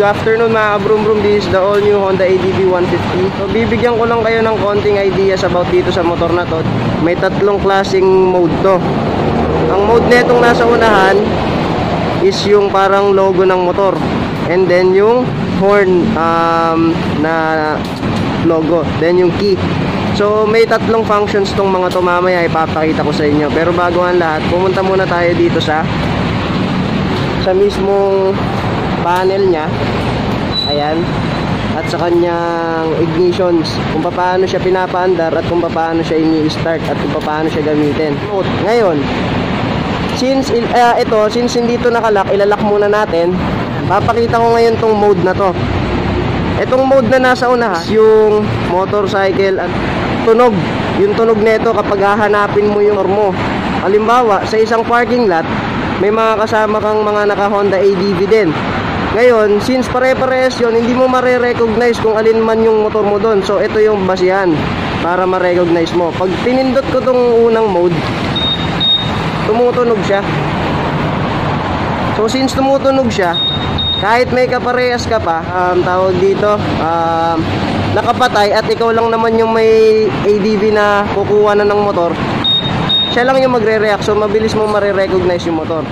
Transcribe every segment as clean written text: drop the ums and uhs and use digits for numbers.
afternoon mga kabrum-brum, this is the all new Honda ADV 150. So bibigyan ko lang kayo ng konting ideas about dito sa motor na to. May tatlong klaseng mode to. Ang mode netong nasa unahan is yung parang logo ng motor, and then yung horn na logo, then yung key. So may tatlong functions tong mga to, mamaya ipapakita ko sa inyo. Pero bago ang lahat, pumunta muna tayo dito sa mismong panel nya. Ayan. At sa kanyang ignitions, kung paano siya pinapaandar at kung paano siya ini-start at kung paano siya gamitin. Ngayon, since hindi ito nakalock, ilalak muna natin. Papakita ko ngayon tong mode na to. Itong mode na nasa unahan, yung motorcycle at tunog. Yung tunog nito kapag hahanapin mo yung motor mo. Halimbawa, sa isang parking lot, may mga kasama kang mga naka Honda ADV din. Ngayon, since pare-parehas yun, hindi mo mare-recognize kung alin man yung motor mo doon. So ito yung basihan para ma-recognize mo. Pag pinindot ko tong unang mode, tumutunog siya. So since tumutunog siya, kahit may kaparehas ka pa, tawag dito, nakapatay at ikaw lang naman yung may ADV na kukuha na ng motor, siya lang yung magre-react. So mabilis mo mare-recognize yung motor.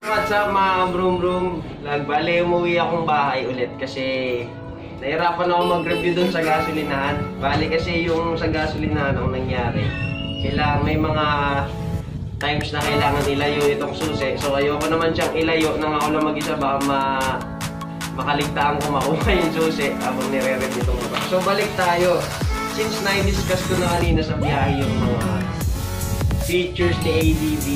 What's up mga brum-brum? Bale, umuwi akong bahay ulit kasi nahirapan ako mag-review dun sa gasolinahan. Bale kasi yung sa gasolinahan ang nangyari, may mga times na kailangan ilayo itong susi. So ayoko naman siyang ilayo nang ako lang mag-isa, baka makaligtaan ko makuha yung susi habang nire-review itong motor. So balik tayo. Since na-discuss ko na kanina sa biyahe yung mga features ni ADV,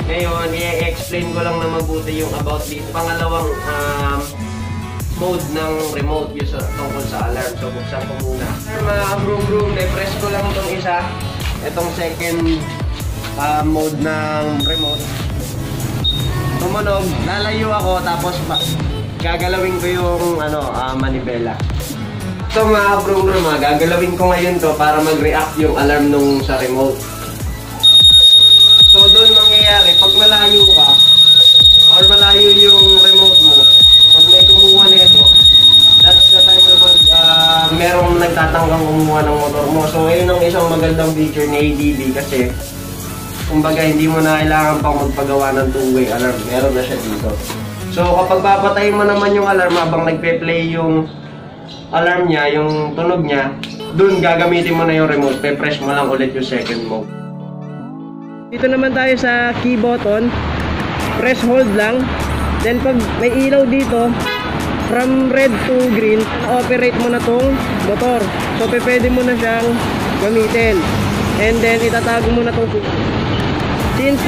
ngayon i-explain ko lang na mabuti yung about dito. Pangalawang mode ng remote yung tungkol sa alarm. So buksan ko muna. Mga brum-brum, i-press ko lang itong isa. Itong second mode ng remote. Tumunog, lalayo ako, tapos gagalawin ko yung manibela. So mga brum-brum, gagalawin ko ngayon to para mag-react yung alarm nung sa remote. So doon mangyayari, pag malayo ka or malayo yung remote mo, pag may kumuha nito, that's the time na merong nagtatanggang kumuha ng motor mo. So ayun ang isang magandang feature ni ADV kasi kumbaga hindi mo na kailangan pang magpagawa ng two-way alarm, meron na siya dito. So kapag papatayin mo naman yung alarm habang nagpe-play yung alarm niya, yung tunog niya, dun gagamitin mo na yung remote, pe-press mo lang ulit yung second mode. Dito naman tayo sa key button, press hold lang, then pag may ilaw dito, from red to green, operate mo na tong motor. So pwede mo na siyang gamitin, and then itatago mo na tong since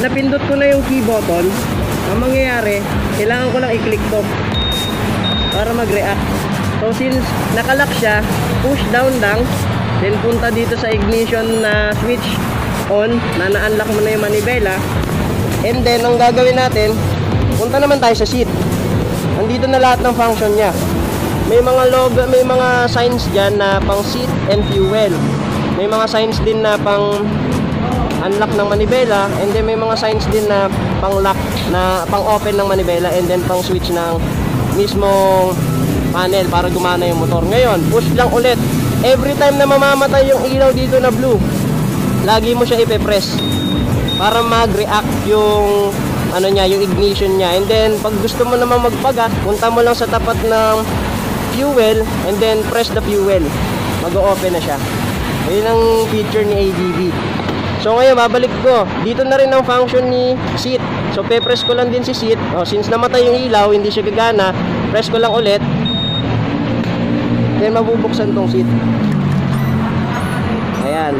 napindot ko na yung key button, ang mangyayari, kailangan ko lang i-click to para mag-react. So since nakalock siya, push down lang, then punta dito sa ignition na switch on, na na-unlock mo na yung manibela, and then ang gagawin natin, punta naman tayo sa seat. Nandito na lahat ng function niya. May mga logo, may mga signs dyan na pang seat and fuel. May mga signs din na pang unlock ng manibela, and then may mga signs din na pang lock, na pang open ng manibela, and then pang switch ng mismong panel para gumana yung motor. Ngayon, push lang ulit. Every time na mamamatay yung ilaw dito na blue, lagi mo siya ipe-press para mag-react yung yung ignition niya. And then pag gusto mo naman magpagas, punta mo lang sa tapat ng fuel, and then press the fuel, mag-o-open na siya. Ayun ang feature ni ADV. So ngayon, babalik ko. Dito na rin ang function ni seat. So pe-press ko lang din si seat. Since namatay yung ilaw, hindi siya gagana, press ko lang ulit, then mabubuksan tong seat. Ayan.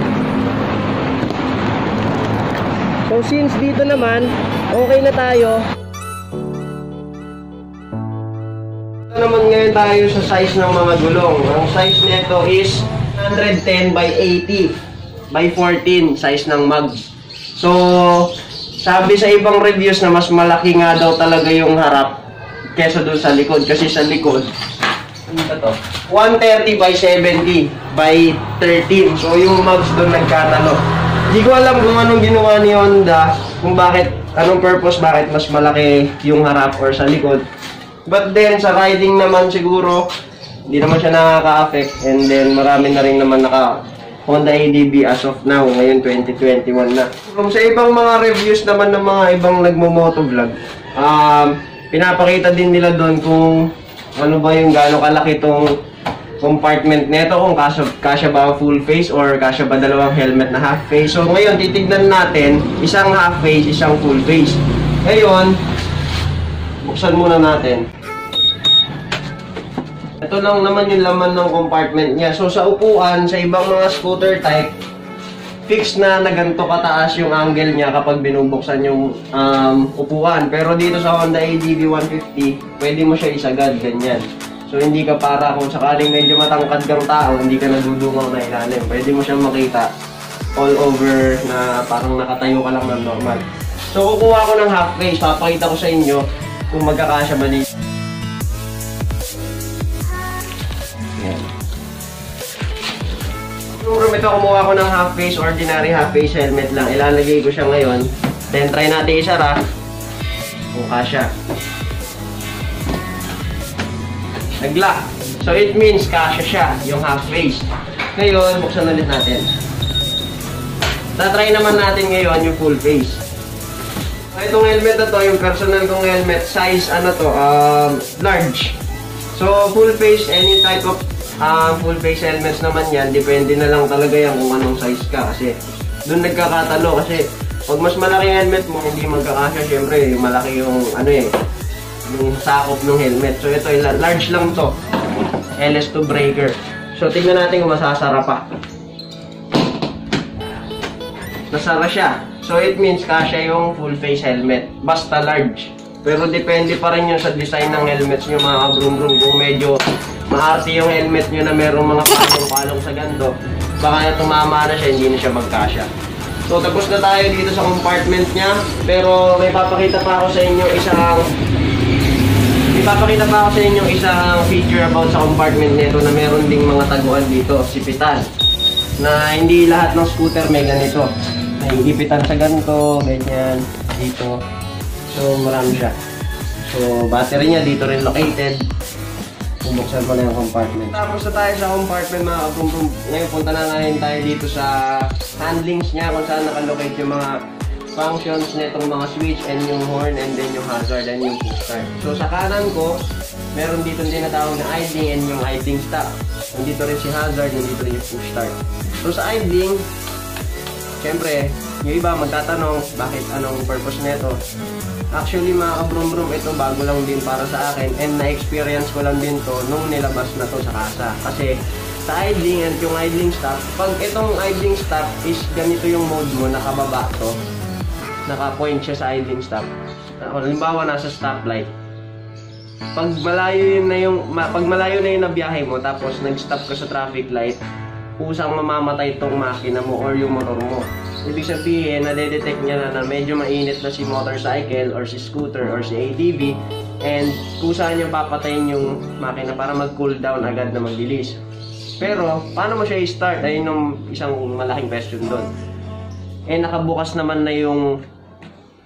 So since dito naman, okay na tayo. Ito naman ngayon tayo sa size ng mga gulong. Ang size nito is 110 by 80 by 14 size ng mag. So sabi sa ibang reviews na mas malaki nga daw talaga yung harap kesa doon sa likod. Kasi sa likod, ano ba to? 130 by 70 by 13. So yung mags doon nagkatalo. Hindi ko alam kung anong ginawa ni Honda, kung bakit anong purpose bakit mas malaki yung harap or sa likod. But then, sa riding naman siguro, hindi naman siya nakaka-affect. And then, marami na rin naman naka Honda ADV as of now, ngayon 2021 na. Kung sa ibang mga reviews naman ng mga ibang nagmo-motovlog, pinapakita din nila doon kung ano ba yung gaano kalaki tong compartment nito, kung kasya ba full face or kasya ba dalawang helmet na half face. So ngayon titignan natin isang half face, isang full face. Ngayon, buksan muna natin. Ito lang naman yung laman ng compartment niya. So sa upuan, sa ibang mga scooter type, fixed na ganito kataas yung angle niya kapag binubuksan yung upuan. Pero dito sa Honda ADV 150, pwede mo siya isagad, ganyan. So hindi ka para kung sakaling medyo matangkad kang tao, hindi ka nadudungaw na ilalim. Pwede mo siyang makita all over na parang nakatayo ka lang ng normal. So kukuha ko ng half face, papakita ko sa inyo kung magkakasya ba dito. Yan. Ito kumuha ko ng half face, ordinary half face helmet lang. Ilalagay ko siya ngayon. Then try natin isara kung kasya. Naglock. So it means kasya siya, yung half face. Ngayon, buksan ulit natin. Tatry naman natin ngayon yung full face. Itong helmet na to, yung personal kong helmet, size ano to, large. So full face, any type of full face helmets naman yan, depende na lang talaga yan kung anong size ka. Kasi doon nagkakatalo. Kasi pag mas malaki helmet mo, hindi magkakasya. Siyempre, malaki yung ano yung sakop ng helmet. So ito, large lang to. LS2 breaker. So tignan natin kung masasara pa. Nasara siya. So it means kasya yung full face helmet. Basta large. Pero depende pa rin yun sa design ng helmets nyo mga kabrum-brum. Kung medyo maarte yung helmet nyo na merong mga palong-palong sa ganito, baka tumama na siya, hindi na siya magkasya. So tapos na tayo dito sa compartment niya. Pero may papakita pa ako sa inyo isang feature about sa compartment nito na meron ding mga taguan dito, sipitan. Na hindi lahat ng scooter may ganito. May ipitan sa ganito, ganyan, dito. So marami siya. So battery niya dito rin located. Bubuksan mo na yung compartment. Tapos na tayo sa compartment mga kabrum-brum. Ngayon punta na ngayon tayo dito sa handlings niya kung saan nakalocate yung mga functions nitong mga switch and yung horn and then yung hazard and yung push start. So sa kanan ko, meron dito din tinatawag na idling and yung idling stop. Nandito rin si hazard, nandito rin yung push start. So sa idling, syempre, yung iba magtatanong bakit anong purpose nito. Actually mga kabrum-brum, ito bago lang din para sa akin and na-experience ko lang din to nung nilabas na to sa kasa. Kasi sa idling and yung idling stop, pag itong idling stop is ganito yung mode mo, nakababa to, naka-point siya sa idling stop. Halimbawa nasa stoplight. Pag malayo na yung nabiyahe mo tapos nag-stop ka sa traffic light, kusang mamamatay itong makina mo or yung motor mo. Ibig sabihin, nadedetect niya na medyo mainit na si motorcycle or si scooter or si ATV and kusa niya papatayin yung makina para mag-cool down agad na mag-release. Pero, paano mo siya i-start? Ayun yung isang malaking question doon. Eh, nakabukas naman na yung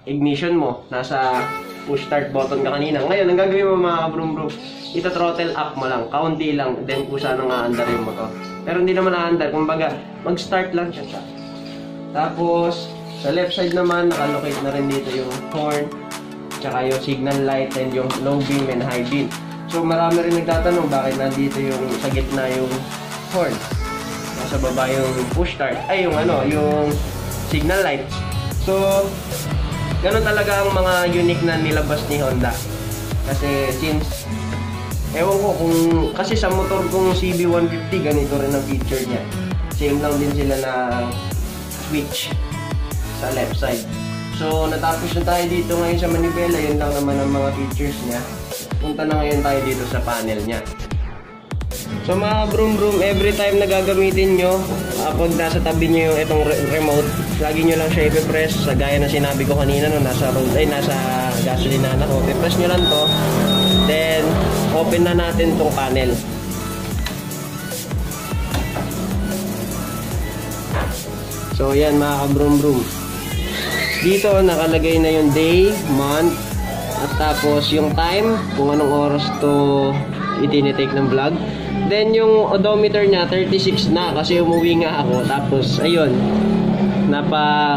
ignition mo. Nasa push start button ka kanina. Ngayon, ang gagawin mo mga kabrum-brum, ita-throttle up mo lang, kaunti lang, then kusa nang aandar yung motor. Pero hindi naman aandar, kumbaga, mag-start lang siya. Tapos, sa left side naman, nakalocate na rin dito yung horn, tsaka yung signal light, and yung low beam and high beam. So, marami rin nagtatanong bakit nandito yung sa gitna yung horn. Nasa baba yung push start, ay yung yung signal light. So, ganun talaga ang mga unique na nilabas ni Honda. Kasi since, ewan ko kung, kasi sa motor kong CB150, ganito rin ang feature niya. Same lang din sila na switch sa left side. So, natapos na tayo dito ngayon sa manibela. Yun lang naman ang mga features niya. Punta na ngayon tayo dito sa panel niya. So mga brum-brum, every time na gagamitin nyo, pag nasa tabi nyo yung itong remote, lagi nyo lang siya ipipress. Sa gaya na sinabi ko kanina, no, nasa gasolina na ko. Ipipress nyo lang to. Then, open na natin tong panel. So yan mga kabrum-brum. Dito nakalagay na yung day, month, at tapos yung time, kung anong oras to itinitake ng vlog. Then yung odometer niya 36 na kasi umuwi nga ako. Tapos ayun,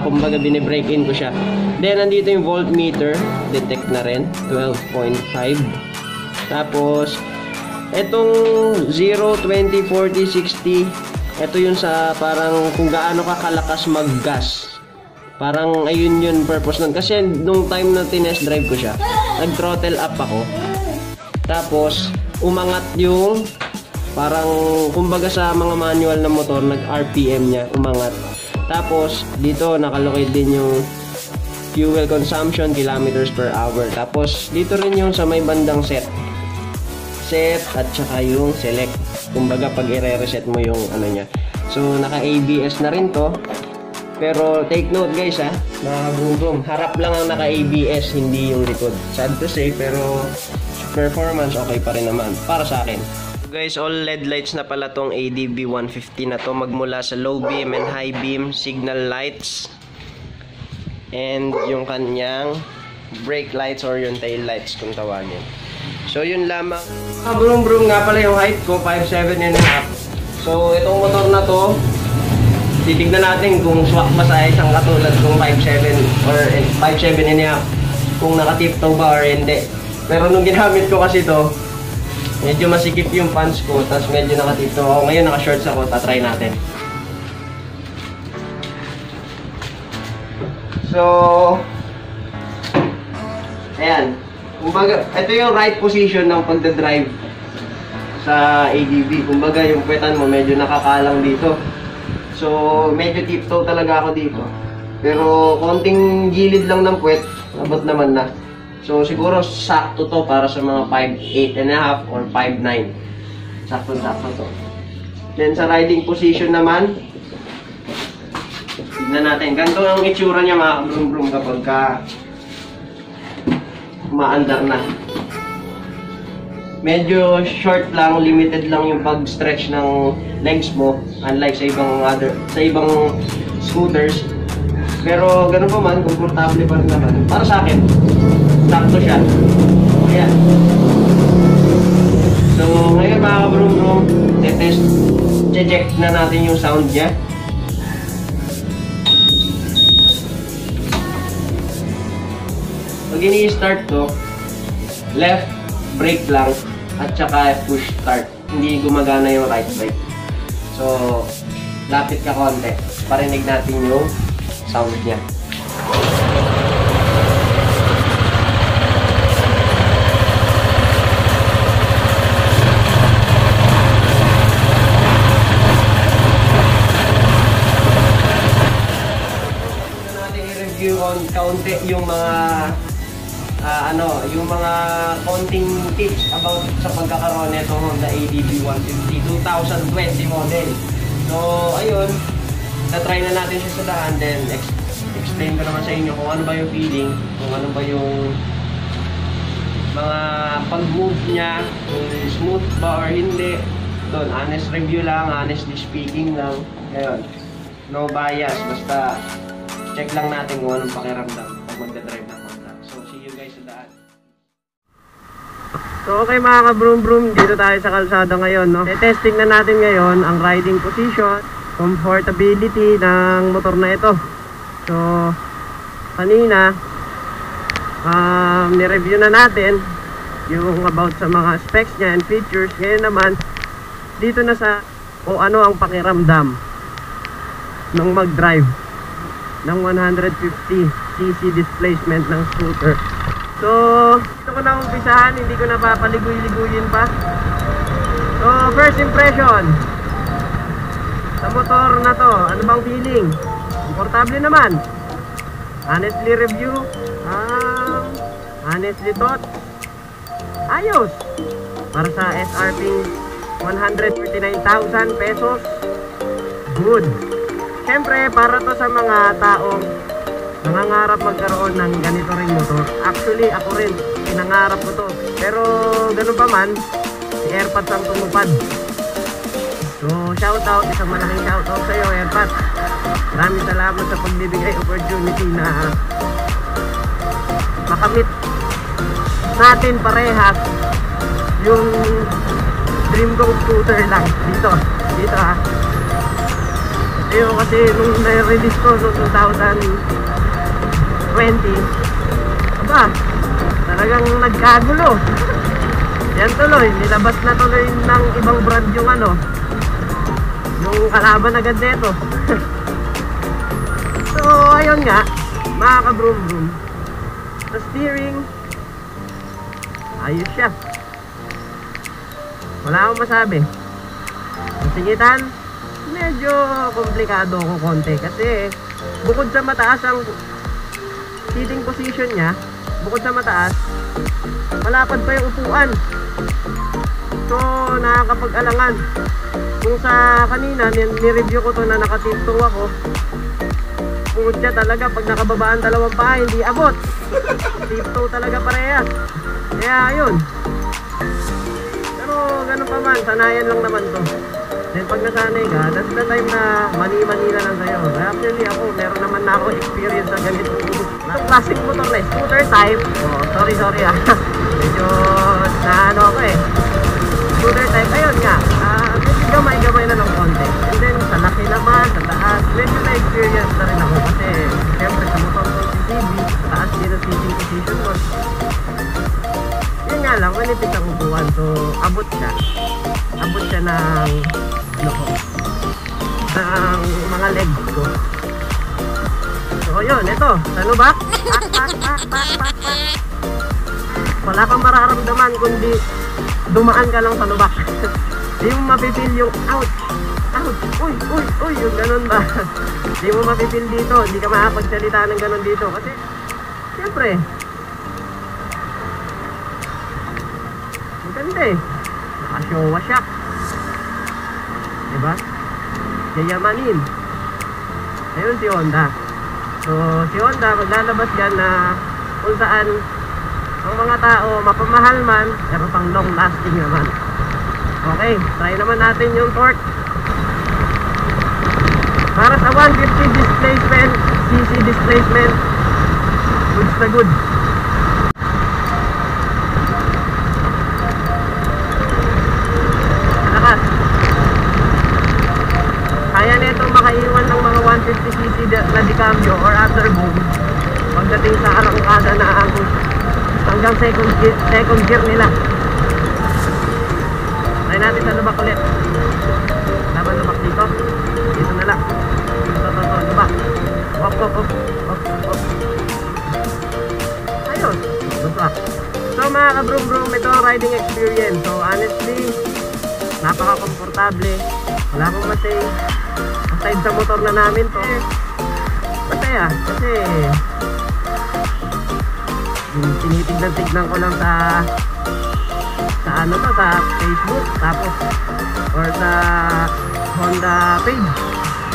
kumbaga binibreak in ko siya. Then nandito yung voltmeter, detect na rin, 12.5. Tapos etong 0, 20, 40, 60, ito yun sa parang kung gaano ka kalakas mag-gas. Parang ayun yun purpose nun. Kasi nung time na tinest drive ko siya, nag-throttle up ako. Tapos umangat yung parang kumbaga sa mga manual na motor, nag-RPM niya, umangat. Tapos dito nakalocate din yung fuel consumption, kilometers per hour. Tapos dito rin yung sa may bandang set at saka yung select. Kumbaga pag i-reset mo yung ano niya. So naka ABS na rin to. Pero take note guys mga boom, harap lang ang naka ABS, hindi yung likod. Sad to say, pero performance okay pa rin naman para sa akin. Guys, all LED lights na pala tong ADB 150 na to, magmula sa low beam and high beam signal lights, and yung kanyang brake lights or yung tail lights kung tawagin. So yun lamang. Brum nga pala yung height ko, 5'7 and a half. So itong motor na to, titignan natin kung swak ba sa isang katulad kung 5'7 or 5'7 and a half, kung nakatiptoe ba or hindi. Pero nung ginamit ko kasi to, medyo masikip yung pants ko, tapos medyo nakatiptoe ako. Ngayon naka-shorts ako, tatry natin. So ayan, kumbaga ito yung right position ng pagdadrive sa ADB. Kumbaga yung puwetan mo medyo nakakalang dito. So, medyo tiptoe talaga ako dito. Pero, konting gilid lang ng puwet, abot naman na. So, siguro sakto to para sa mga 5'8 and a half or 5'9. Sakto-sakto to. Then, sa riding position naman, tignan natin. Ganito ang itsura niya mga brum-brum kapag maandar na. Medyo short lang, limited lang yung pag-stretch ng legs mo, unlike sa ibang scooters. Pero ganun pa man, komportable pa rin naman. Para sa akin, sakto siya. Ayan. So ngayon mga kabrum-brum, check na natin yung sound niya. Pag ini-start to, left brake lang at saka push start. Hindi gumagana yung right brake. So, lapit ka konti. Parinig natin yung sound niya. Natin i-review on kaunti yung mga yung mga konting tips about sa pagkakaroon nitong Honda ADB 150 2020 model. So, ayun, na-try na natin siya sa daan, then explain ko naman sa inyo kung ano ba yung feeling, kung ano ba yung mga pag-move niya, kung smooth ba or hindi. Doon, honest review lang, honestly speaking lang. Ayun, no bias, basta check lang natin kung anong pakiramdam pag magdadrive na. So okay mga ka-brum-brum, dito tayo sa kalsada ngayon, no? Testing na natin ngayon ang riding position, comfortability ng motor na ito. So kanina ni-review na natin yung about sa mga specs niya and features. Ngayon naman dito na sa ano ang pakiramdam nung mag-drive ng 150cc displacement ng scooter. So, ito ko na umpisahan, hindi ko na papaligoy-ligoyin pa. So, first impression sa motor na to, ano bang feeling? Komportable naman. Honestly review, honestly thought, ayos. Para sa SRP 149,000 pesos, good. Siyempre, para to sa mga taong nangangarap magkaroon ng ganito ring motor. Actually, ako rin, pinangarap ko to. Pero, ganun pa man, si Airpods ang tumupad. So, shoutout, isang malaking shoutout sa'yo, Airpods. Maraming salamat sa pagbibigay opportunity na makamit natin parehas yung dream kong scooter lang dito ha. Ayun, kasi nung na-release ko noong 2020, aba, talagang nagkagulo. Yan tuloy, nilabas na tuloy ng ibang brand yung yung kalaban agad nito. So ayun nga, mga ka-broom broom, sa steering, ayos siya, wala akong masabi. Sa singitan, medyo komplikado ko konti kasi bukod sa mataas ang seating position niya, bukod sa mataas, malapad pa yung upuan. So nakakapag-alangan. Kung sa kanina ni-review ko to na nakatiptoe ako, putya talaga, pag nakababaan dalawang paa hindi abot. Tiptoe talaga parehas. Kaya ayun, pero ganun pa man, sanayan lang naman to. Then pag nasanay ka, that's the time na mani-mani na lang sa'yo. Actually ako, meron naman na ako experience na ganito. Itong classic motor na scooter type, sorry medyo na ako scooter type, ayun nga, medyo gamay-gamay na ng konti. And then sa laki naman, sa taas, medyo na-experience na rin ako kasi siyempre sa motor ko si CB, sa taas din ang seating position mo. Yun nga lang, manipit ang upuan, so abot siya ng mga legs ko. So yun, ito, sa lubak, pak. Wala kang mararamdaman kundi dumaan ka lang sa lubak. Di mo mapipil yung ouch, uy, yung ganun ba. Di mo mapipil dito, hindi ka makapagsalita ng ganun dito kasi siyempre maganda naka-showa siya, diba? Yayamanin. Ayun si Honda. So si Honda maglalabas yan na kung saan ang mga tao mapamahal man pero pang long lasting naman. Okay, try naman natin yung torque. Para sa 150 displacement, cc displacement, goods na good. Lakas. Kaya nitong makaiwan ng mga 150cc na decambio or afterboom pagdating sa arangkada na hanggang second gear nila. Try natin sa lubak ulit. Laban lubak dito. Dito na lang. Ito, lubak. Op. Ayun. Lubak. So mga ka-broom-broom, ito riding experience. So honestly, napaka-komportable. Wala akong masay. Aside sa motor na namin to, masaya. Kasi tinitignan ko lang sa sa Facebook tapos or sa Honda page.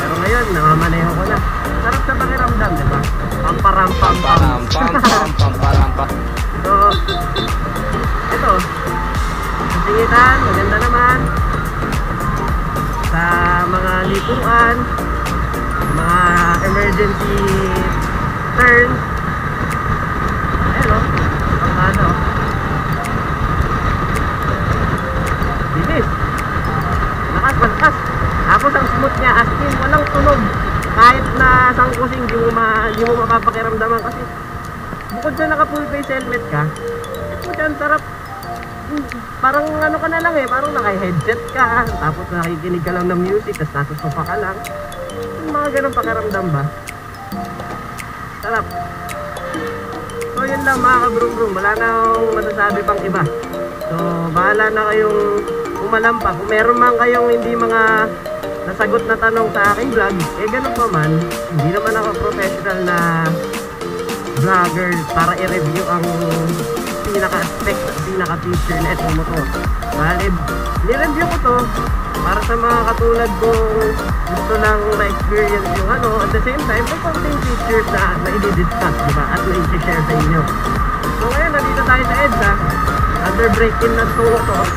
Pero ngayon namamaneho ko na. Sarap sa pakiramdam, diba? Pamparampam. So ito, sa singitan, maganda naman. Sa mga likuan, mga emergency turns, ayun bilis, lakas. Tapos ang smooth niya, as in walang tunog. Kahit na sangkusing di mo mapapakiramdaman kasi bukod sa naka full face helmet ka, ang sarap. Parang ka na lang parang naka-headset ka, tapos nakikinig ka lang ng music, tapos nasa sofa ka lang. Yung mga ganun pakiramdam ba? Sarap. So yun lang mga ka-broom-broom, wala na akong masasabi pang iba. So bahala na kayong umalampa. Kung meron man kayong hindi mga nasagot na tanong sa aking vlog, ganun pa man, hindi naman ako professional na vlogger para i-review ang pinaka-aspect at pinaka-feature na itong motor. Bale, ni-review ko to para sa mga katulad kong gusto lang na-experience yung at the same time, may konting features na i-discuss, diba? At na-i-share sa inyo. So ngayon, nandito tayo sa EDSA. Under break-in na to,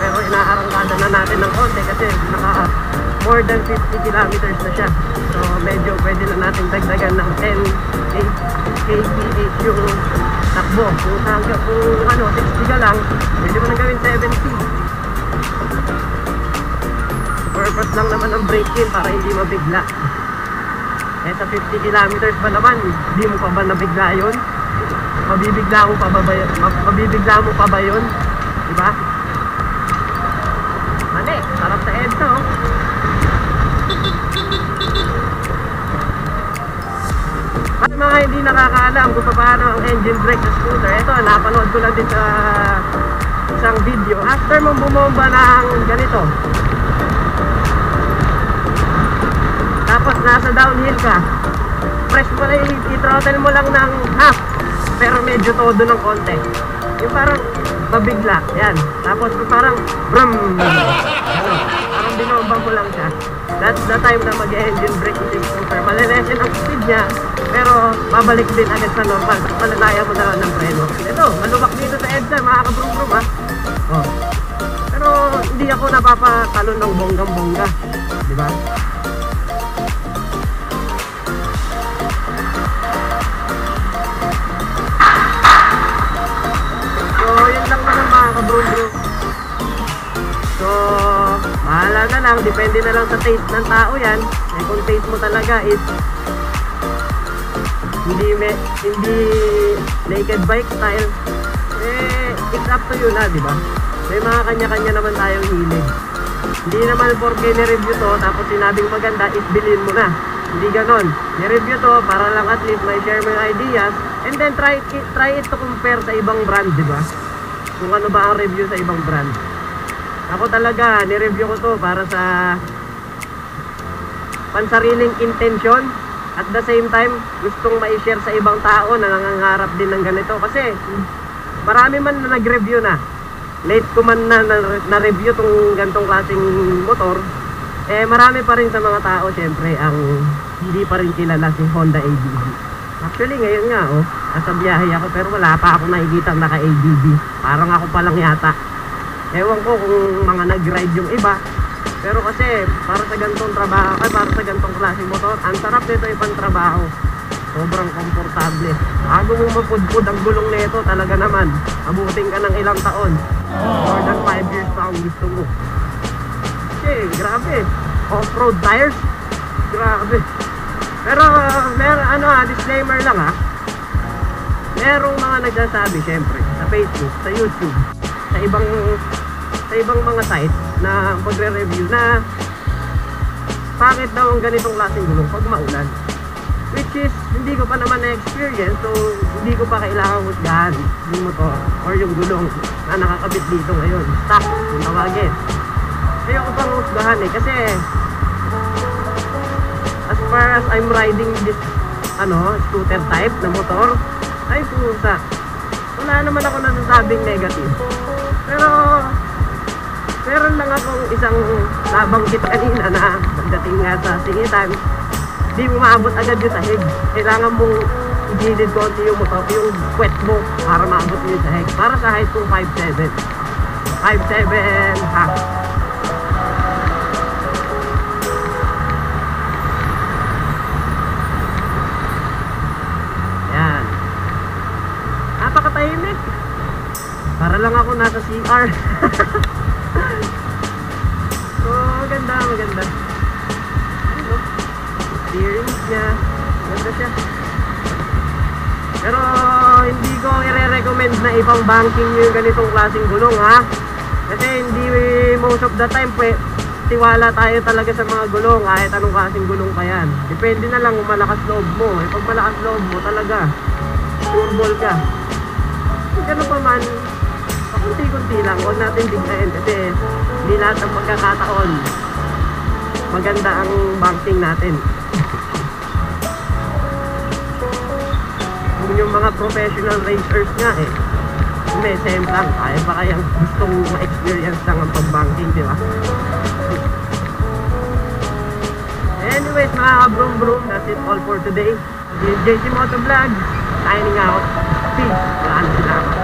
pero inaarangkada na natin ng konti kasi naka more than 50 kilometers na siya. So medyo pwede na natin dagdagan ng 10 kph yung takbo. Kung ano, 60 ka lang, pwede mo nang gawin 70. Purpose lang naman ng braking para hindi mabigla. Eh sa 50 kilometers ba naman, hindi mo pa ba nabigla yun? Mabibigla mo pa ba yun? Diba? Mali, sarap sa EDSA oh. Para mga hindi nakakaalam kung paano ang engine brake sa scooter, ito, napanood ko lang din sa isang video. After mong bumomba ng ganito, tapos nasa downhill ka, press mo na i-throttle mo lang ng half, pero medyo todo ng konti. Yung parang mabigla, yan. Tapos parang brum, ano, parang binombang ko lang siya. That's the time na mag-engine brake yung scooter. Malilesen ang speed niya, pero babalik din agad sa normal. Malalaya mo na lang ng preno. Ito, malubak dito sa EDSA, makakabrum-brum ha. Oh. Pero hindi ako napapatalon ng bonggang-bongga, di ba? So, yun lang naman mga kabro-bro. So, bahala na lang. Depende na lang sa taste ng tao yan. Eh, kung taste mo talaga is hindi naked bike style, eh, it's up to you na, di ba? May mga kanya-kanya naman tayong hilig. Hindi naman porke ni-review to, tapos sinabing maganda, is bilhin mo na. Hindi ganon. Ni-review to para lang at least may share mo yung ideas, and then try it to compare sa ibang brand, di ba? Kung ano ba ang review sa ibang brand. Ako talaga, ni-review ko to para sa pansariling intention. At the same time, gustong ma-share sa ibang tao na nangangarap din ng ganito. Kasi marami man na nag-review na. Late ko man na-review tong ganitong klaseng motor. Eh marami pa rin sa mga tao syempre ang hindi pa rin kilala si Honda ADV. Actually ngayon nga oh, nasa biyahe ako pero wala pa ako nakikita naka-ADV. Parang ako pa lang yata. Ewan ko kung mga nag-ride yung iba. Pero kasi para sa ganitong trabaho, para sa ganitong klaseng motor, ang sarap nito ipang-trabaho. Sobrang komportable. Bago mo mapudpud ang gulong nito, talaga naman, abutin ka ng ilang taon. More than 5 years pa ang gusto mo. Okay, grabe. Off-road tires. Grabe. Pero, disclaimer lang ha. Merong mga nagsasabi, syempre, sa Facebook, sa YouTube, sa ibang mga sites na magre-review na bakit daw ang ganitong klaseng gulong pag maulan, which is hindi ko pa naman na-experience, so hindi ko pa kailangan husgahan yung motor or yung gulong na nakakabit dito ngayon, stock kung tawagin. Ayoko pang husgahan eh kasi as far as I'm riding this scooter type na motor, ay pusa, wala naman ako nasasabing negative. Pero meron lang akong isang nabanggit kanina na pagdating nga sa singitan, di mo maabot agad yung sahig. Kailangan mong i-gilid konti yung motor, yung kwet mo para maabot yung sahig. Para sa height kong 5'7". 5'7", half. Yan. Napakatahimik. Para lang ako nasa CR. So, maganda. Steering niya, maganda siya. Pero hindi ko i-recommend na ibang banking yung ganitong klaseng gulong ha. Kasi hindi most of the time tiwala tayo talaga sa mga gulong kahit anong klaseng gulong pa yan. Depende na lang kung malakas loob mo. Eh pag malakas loob mo talaga, sure ball ka. Kung gano'n pa man, kunti-kunti lang, huwag natin biglayin kasi hindi lahat ng pagkakataon maganda ang banking natin. Kung yung mga professional racers nga may same lang, kaya pa kayang gustong ma-experience lang ang pag-banking, di ba? Anyways mga kabrum-brum, that's it all for today. JC Motovlog, signing out. Peace. Maraming salamat.